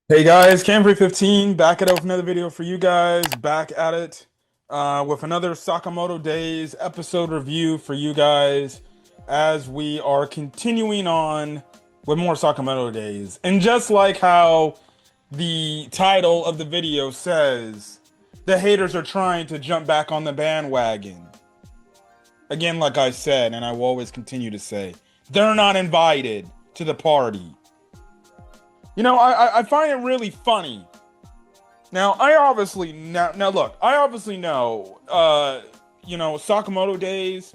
Hey guys, Cam315 back at it with another video for you guys. Back at it with another Sakamoto Days episode review for you guys as we are continuing on with more Sakamoto Days. And just like how the title of the video says, the haters are trying to jump back on the bandwagon. Again, like I said, and I will always continue to say, they're not invited to the party. You know, I find it really funny. Now, now look, I obviously know, Sakamoto Days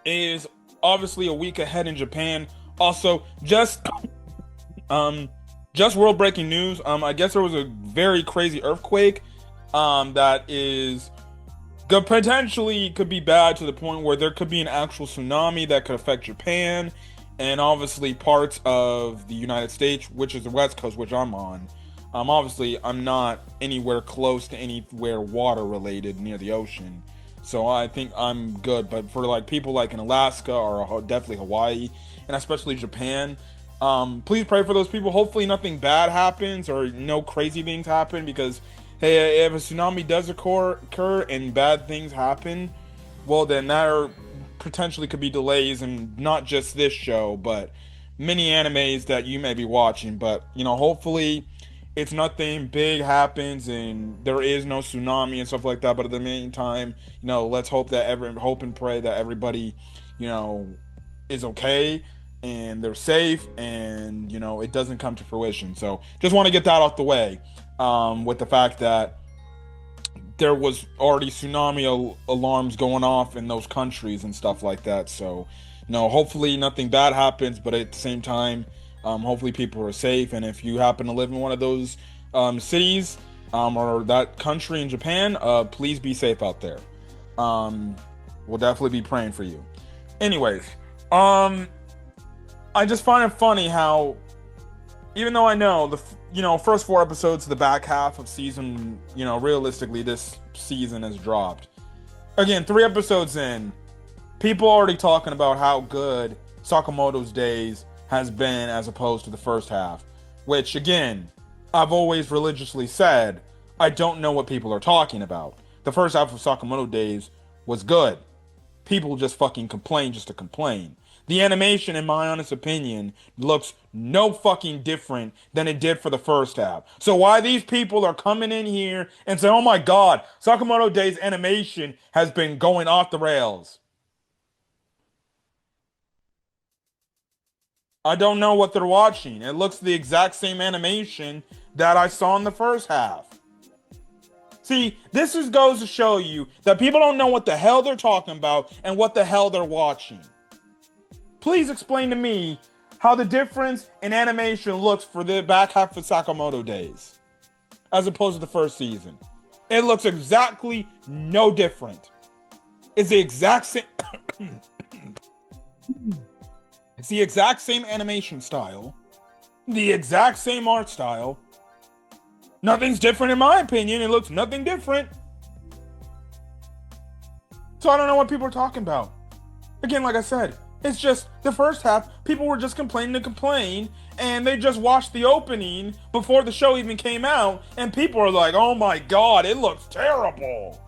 is obviously a week ahead in Japan. Also, just world breaking news. I guess there was a very crazy earthquake, that is potentially could be bad to the point where there could be an actual tsunami that could affect Japan and obviously parts of the United States, which is the West Coast, which I'm on. Obviously, I'm not anywhere close to anywhere water related near the ocean, so I think I'm good. But for like people like in Alaska or definitely Hawaii, and especially Japan, please pray for those people. Hopefully, nothing bad happens or no crazy things happen. Because hey, if a tsunami does occur and bad things happen, well, then that potentially could be delays in not just this show, but many animes that you may be watching. But hopefully it's nothing big happens and there is no tsunami and stuff like that. But at the meantime, let's hope and pray that everybody, is okay and they're safe and it doesn't come to fruition. So just want to get that off the way, with the fact that there was already tsunami alarms going off in those countries and stuff like that. So, hopefully nothing bad happens, but at the same time, hopefully people are safe. And if you happen to live in one of those cities or that country in Japan, please be safe out there. We'll definitely be praying for you. Anyways, I just find it funny how, even though I know the first 4 episodes of the back half of season, realistically this season has dropped. Again, 3 episodes in, people already talking about how good Sakamoto's Days has been as opposed to the first half. Which, again, I've always religiously said, I don't know what people are talking about. The first half of Sakamoto Days was good. People just fucking complain just to complain. The animation, in my honest opinion, looks no fucking different than it did for the first half. So why these people are coming in here and say, oh my god, Sakamoto Days animation has been going off the rails. I don't know what they're watching. It looks the exact same animation that I saw in the first half. See, this just goes to show you that people don't know what the hell they're talking about and what the hell they're watching. Please explain to me how the difference in animation looks for the back half of Sakamoto Days as opposed to the first season. It looks exactly no different. It's the exact same It's the exact same animation style, the exact same art style. Nothing's different in my opinion. It looks nothing different. So I don't know what people are talking about. Again, like I said, it's just the first half, people were just complaining to complain, and they just watched the opening before the show even came out, and people are like, oh my god, it looks terrible.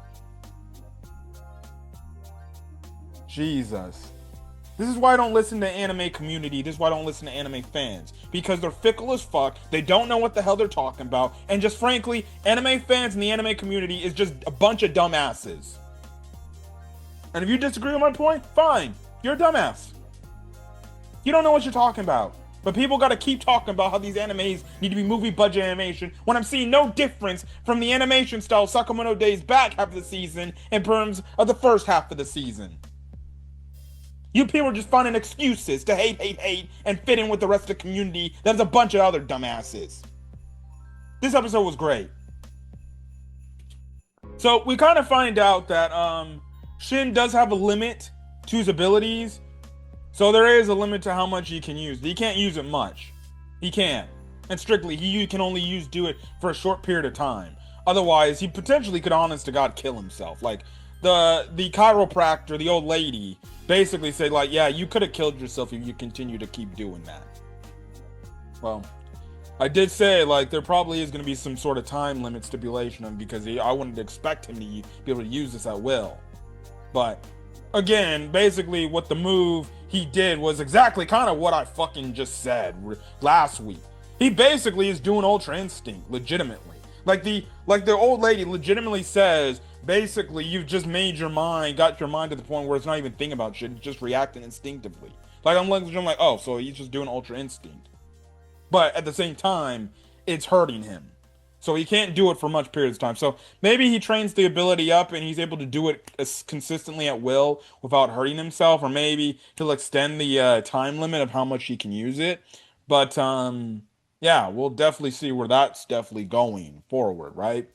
Jesus. This is why I don't listen to anime community. This is why I don't listen to anime fans. Because they're fickle as fuck, they don't know what the hell they're talking about, and just frankly, anime fans and the anime community is just a bunch of dumbasses. And if you disagree with my point, fine. You're a dumbass. You don't know what you're talking about. But people gotta keep talking about how these animes need to be movie budget animation when I'm seeing no difference from the animation style Sakamoto Days back half of the season in terms of the first half of the season. You people are just finding excuses to hate, and fit in with the rest of the community. There's a bunch of other dumbasses. This episode was great. So we kind of find out that Shin does have a limit to his abilities. So there is a limit to how much he can use. He can't use it much. He can't. And strictly, he can only do it for a short period of time. Otherwise, he potentially could, honest to God, kill himself. Like, the chiropractor, the old lady, basically said, like, yeah, you could have killed yourself if you continue to keep doing that. Well, I did say like there probably is going to be some sort of time limit stipulation on because I wouldn't expect him to be able to use this at will. But again, basically what the move he did was exactly kind of what I fucking just said last week. He basically is doing Ultra Instinct legitimately. Like the old lady legitimately says, basically you've just made your mind, got your mind to the point where it's not even thinking about shit, it's just reacting instinctively. Like I'm like, oh, so he's just doing Ultra Instinct. But at the same time, it's hurting him. So he can't do it for much periods of time. So maybe he trains the ability up and he's able to do it as consistently at will without hurting himself, or maybe he'll extend the time limit of how much he can use it. But yeah, we'll definitely see where that's definitely going forward, right?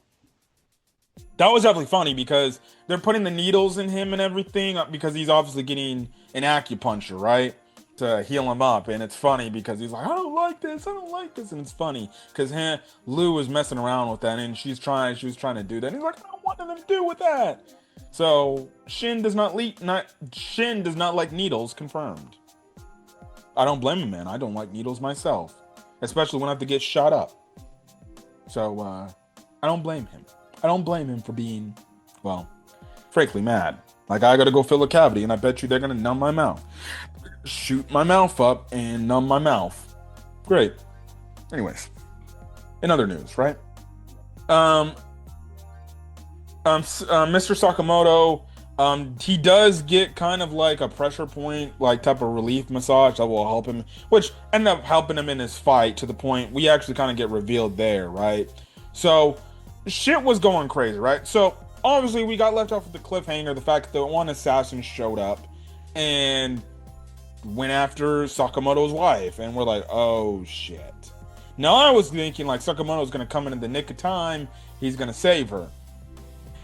That was definitely funny because they're putting the needles in him and everything because he's obviously getting an acupuncture, right? To heal him up. And it's funny because he's like, I don't like this, I don't like this. And it's funny because Lou was messing around with that and she was trying to do that. And he's like, I don't want nothing to do with that. So Shin does not like needles, confirmed. I don't blame him, man. I don't like needles myself, especially when I have to get shot up. So I don't blame him. I don't blame him for being, well, frankly mad. Like, I gotta go fill a cavity, and I bet you they're gonna numb my mouth. Shoot my mouth up and numb my mouth. Great. Anyways, in other news, right? Mr. Sakamoto, he does get kind of like a pressure point, like type of relief massage that will help him, which ended up helping him in his fight to the point we actually kind of get revealed there, right? So shit was going crazy, right? So obviously we got left off with the cliffhanger, the fact that one assassin showed up and went after Sakamoto's wife, and we're like, oh shit. Now I was thinking like Sakamoto's gonna come in the nick of time, he's gonna save her.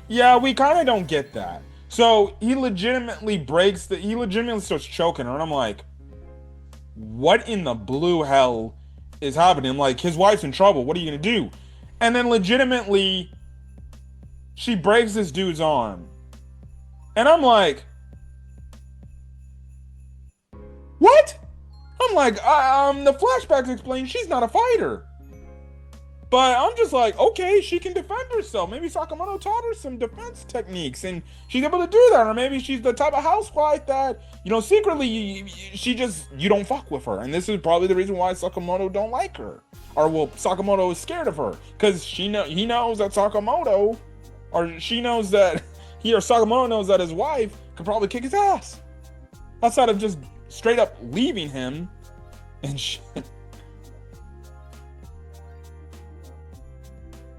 Yeah, we kind of don't get that. So he legitimately starts choking her, and I'm like, what in the blue hell is happening? Like, his wife's in trouble, what are you gonna do? And then legitimately she breaks this dude's arm, and I'm like, what? I'm like, the flashbacks explain she's not a fighter. But I'm just like, okay, she can defend herself. Maybe Sakamoto taught her some defense techniques and she's able to do that. Or maybe she's the type of housewife that, secretly you don't fuck with her. And this is probably the reason why Sakamoto don't like her. Or, well, Sakamoto is scared of her. Because he knows that Sakamoto, or she knows that, Sakamoto knows that his wife could probably kick his ass. Outside of just straight up leaving him and shit.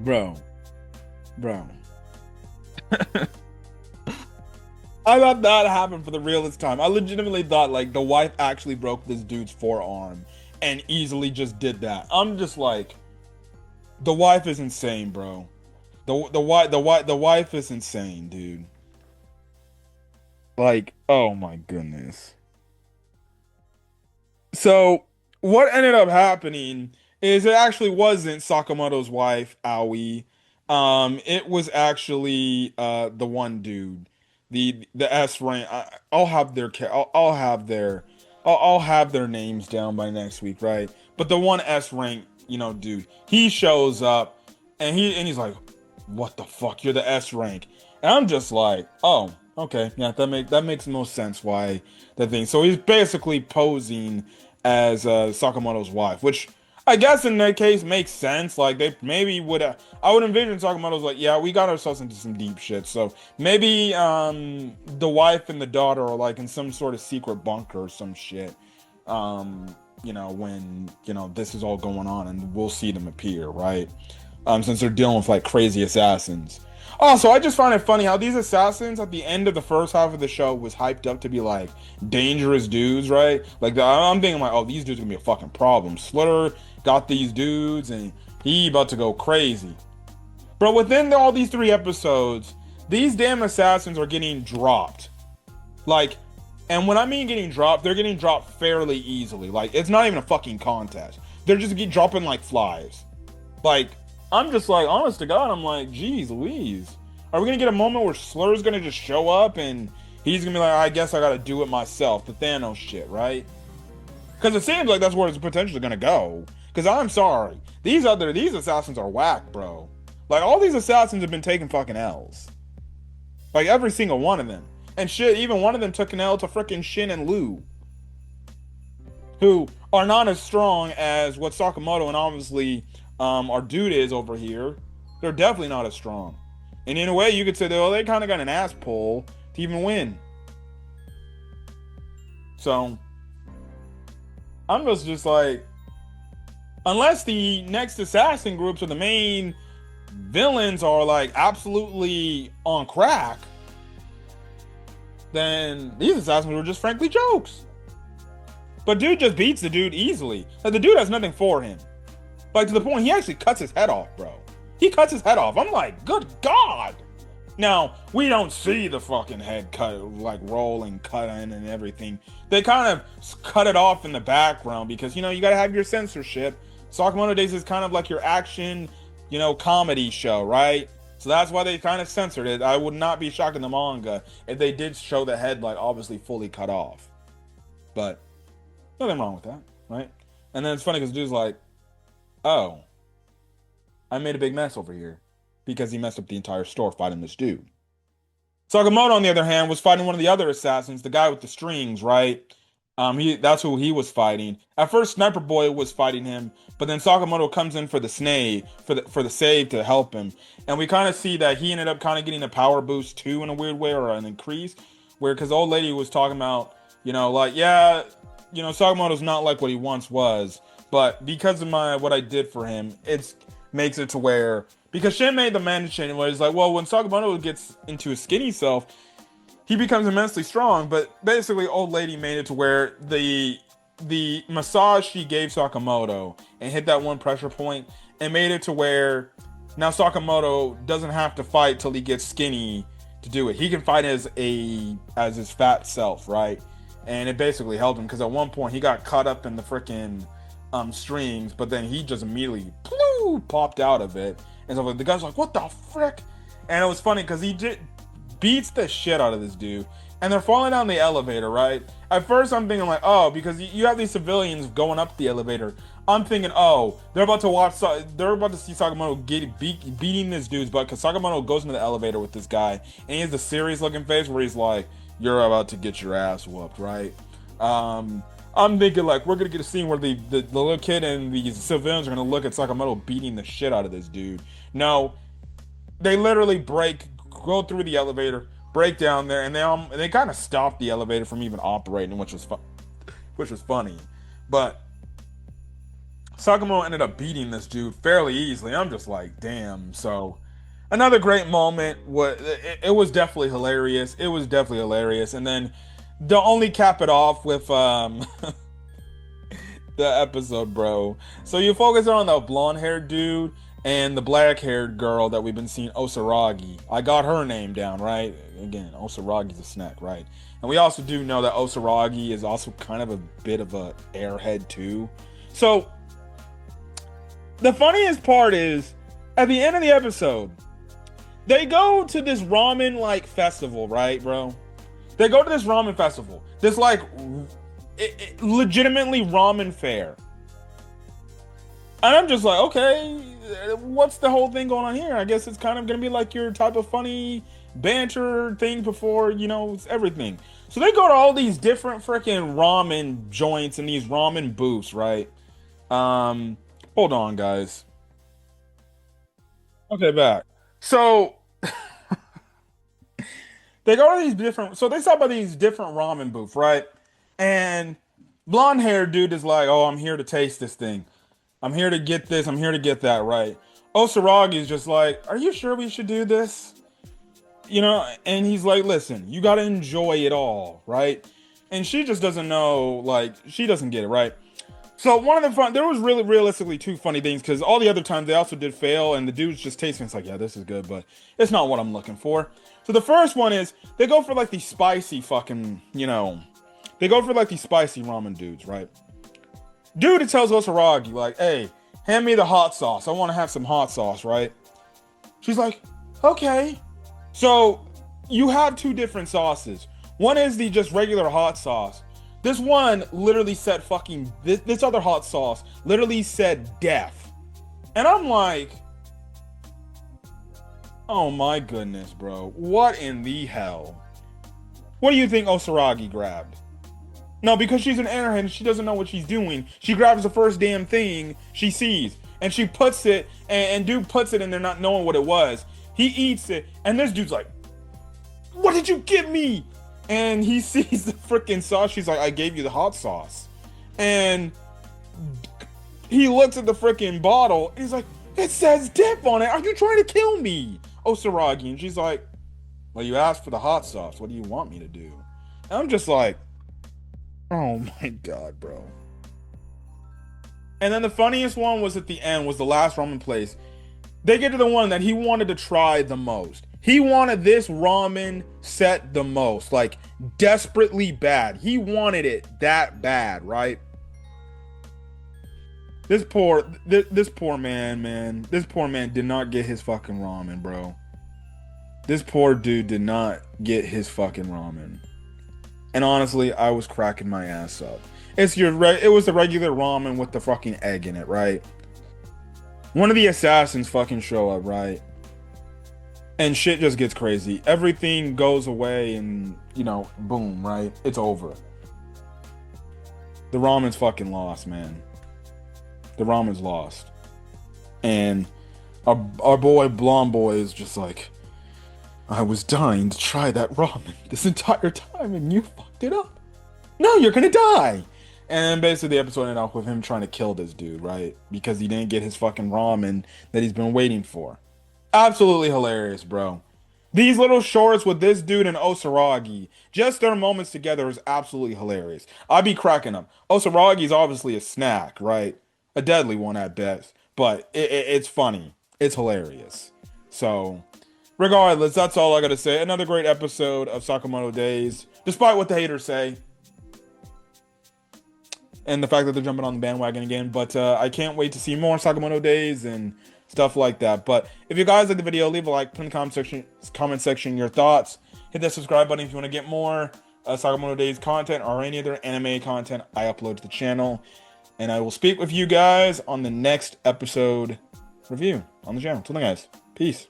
Bro. I thought that happened for the realest time. I legitimately thought like the wife actually broke this dude's forearm and easily just did that. I'm just like, the wife is insane, bro. The wife is insane, dude. Like, oh my goodness. So what ended up happening is it actually wasn't Sakamoto's wife, Aoi. It was actually the one dude, the S rank. I'll have their names down by next week, right? But the one S rank, dude, he shows up and he's like, "What the fuck? You're the S rank," and I'm just like, "Oh, okay, yeah, that makes most sense why that thing." So he's basically posing as Sakamoto's wife, which I guess in that case makes sense. Like they maybe would I would envision Sakamoto's like, yeah, we got ourselves into some deep shit. So maybe the wife and the daughter are like in some sort of secret bunker or some shit. When this is all going on, and we'll see them appear, right? Since they're dealing with like crazy assassins. Also, I just find it funny how these assassins at the end of the first half of the show was hyped up to be like dangerous dudes, right? Like I'm thinking like, oh, these dudes are gonna be a fucking problem. Slur got these dudes and he about to go crazy. But within all these 3 episodes, these damn assassins are getting dropped. Like, and when I mean getting dropped, they're getting dropped fairly easily. Like, it's not even a fucking contest. They're just dropping like flies. Like, I'm just like, honest to God, I'm like, geez Louise. Are we gonna get a moment where Slur's gonna just show up and he's gonna be like, I guess I gotta do it myself, the Thanos shit, right? Because it seems like that's where it's potentially gonna go. Because I'm sorry, these assassins are whack, bro. Like all these assassins have been taking fucking L's. Like every single one of them. And shit, even one of them took an L to frickin' Shin and Lu, who are not as strong as what Sakamoto and obviously our dude is over here. They're definitely not as strong. And in a way, you could say, well, they kind of got an ass pull to even win. So, I'm just like, unless the next assassin groups or the main villains are like absolutely on crack, then these assassins were just frankly jokes. But dude just beats the dude easily. Like the dude has nothing for him. Like to the point he actually cuts his head off, bro. He cuts his head off. I'm like, good God. Now, we don't see the fucking head cut, like roll and cut in and everything. They kind of cut it off in the background because, you know, you gotta have your censorship. Sakamoto Days is kind of like your action, you know, comedy show, right? So that's why they kind of censored it. I would not be shocked in the manga if they did show the head, like, obviously fully cut off. But nothing wrong with that, right? And then it's funny because dude's like, oh, I made a big mess over here because he messed up the entire store fighting this dude. Sakamoto, on the other hand, was fighting one of the other assassins, the guy with the strings, right? That's who he was fighting. At first, Sniper Boy was fighting him, but then Sakamoto comes in for the save to help him, and we kind of see that he ended up kind of getting a power boost too in a weird way, or an increase, where because old lady was talking about, you know, like yeah, you know, Sakamoto's not like what he once was, but because of what I did for him, it makes it to where, because Shin made the mention where it's like, well, when Sakamoto gets into his skinny self, he becomes immensely strong. But basically, old lady made it to where the massage she gave Sakamoto and hit that one pressure point and made it to where now Sakamoto doesn't have to fight till he gets skinny to do it. He can fight as his fat self, right? And it basically helped him because at one point he got caught up in the freaking strings, but then he just immediately popped out of it. And so the guy's like, what the frick? And it was funny because he beats the shit out of this dude. And they're falling down the elevator, right? At first I'm thinking like, oh, because you have these civilians going up the elevator. I'm thinking, oh, they're about to see Sakamoto beating this dude's butt, because Sakamoto goes into the elevator with this guy and he has the serious looking face where he's like, you're about to get your ass whooped, right? I'm thinking like we're gonna get a scene where the little kid and these civilians are gonna look at Sakamoto beating the shit out of this dude. No, they literally go through the elevator, break down there, and they kind of stop the elevator from even operating, which was funny. But Sakamoto ended up beating this dude fairly easily. I'm just like, damn. So another great moment. It was definitely hilarious. It was definitely hilarious. And then to only cap it off with the episode, bro. So you focus on the blonde-haired dude and the black-haired girl that we've been seeing, Osaragi. I got her name down, right? Again, Osaragi's a snack, right? And we also do know that Osaragi is also kind of a bit of a airhead too. So the funniest part is at the end of the episode, they go to this ramen like festival, right, bro? They go to this ramen festival. This like legitimately ramen fair. And I'm just like, okay, what's the whole thing going on here? I guess it's kind of going to be like your type of funny banter thing before, you know, it's everything. So they go to all these different freaking ramen joints and these ramen booths, right? Hold on, guys. Okay, back. So they go to these different, so they stop by these different ramen booths, right? And blonde haired dude is like, oh, I'm here to taste this thing. I'm here to get this. I'm here to get that, right? Osaragi is just like, are you sure we should do this? You know, and he's like, listen, you got to enjoy it all, right? And she just doesn't know, like, she doesn't get it, right? So there was really realistically two funny things, because all the other times they also did fail, and the dude's just tasting, it's like, yeah, this is good, but it's not what I'm looking for. So the first one is, they go for like these spicy fucking, you know, they go for like these spicy ramen dudes, right? Dude, it tells Osaragi, like, hey, hand me the hot sauce. I want to have some hot sauce, right? She's like, okay. So you have two different sauces. One is the just regular hot sauce. This one literally said fucking this other hot sauce literally said death. And I'm like, oh my goodness, bro. What in the hell? What do you think Osaragi grabbed? No, because she's an airhead and she doesn't know what she's doing. She grabs the first damn thing she sees. And she puts it, and dude puts it in there not knowing what it was. He eats it, and this dude's like, what did you give me? And he sees the freaking sauce. She's like, I gave you the hot sauce. And he looks at the freaking bottle, and he's like, it says dip on it. Are you trying to kill me, Osaragi? And she's like, well, you asked for the hot sauce. What do you want me to do? And I'm just like, oh my god, bro. And then the funniest one was at the end, was the last ramen place. They get to the one that he wanted to try the most. He wanted this ramen set the most, like desperately bad. He wanted it that bad, right? This poor man, this poor man did not get his fucking ramen, bro. This poor dude did not get his fucking ramen. And honestly, I was cracking my ass up. It was the regular ramen with the fucking egg in it, right? One of the assassins fucking show up, right? And shit just gets crazy. Everything goes away and, you know, boom, right? It's over. The ramen's fucking lost, man. The ramen's lost. And our boy, Blonde Boy, is just like, I was dying to try that ramen this entire time and you fucked it up. No, you're gonna die. And basically the episode ended off with him trying to kill this dude, right? Because he didn't get his fucking ramen that he's been waiting for. Absolutely hilarious, bro. These little shorts with this dude and Osaragi, just their moments together is absolutely hilarious. I'd be cracking up. Osaragi's obviously a snack, right? A deadly one at best. But it's funny. It's hilarious. So, regardless, that's all I gotta say. Another great episode of Sakamoto Days, despite what the haters say. And the fact that they're jumping on the bandwagon again. But I can't wait to see more Sakamoto Days and stuff like that. But if you guys like the video, leave a like, put in the comment section your thoughts. Hit that subscribe button if you want to get more Sakamoto Days content or any other anime content I upload to the channel. And I will speak with you guys on the next episode review on the channel. Till then, guys. Peace.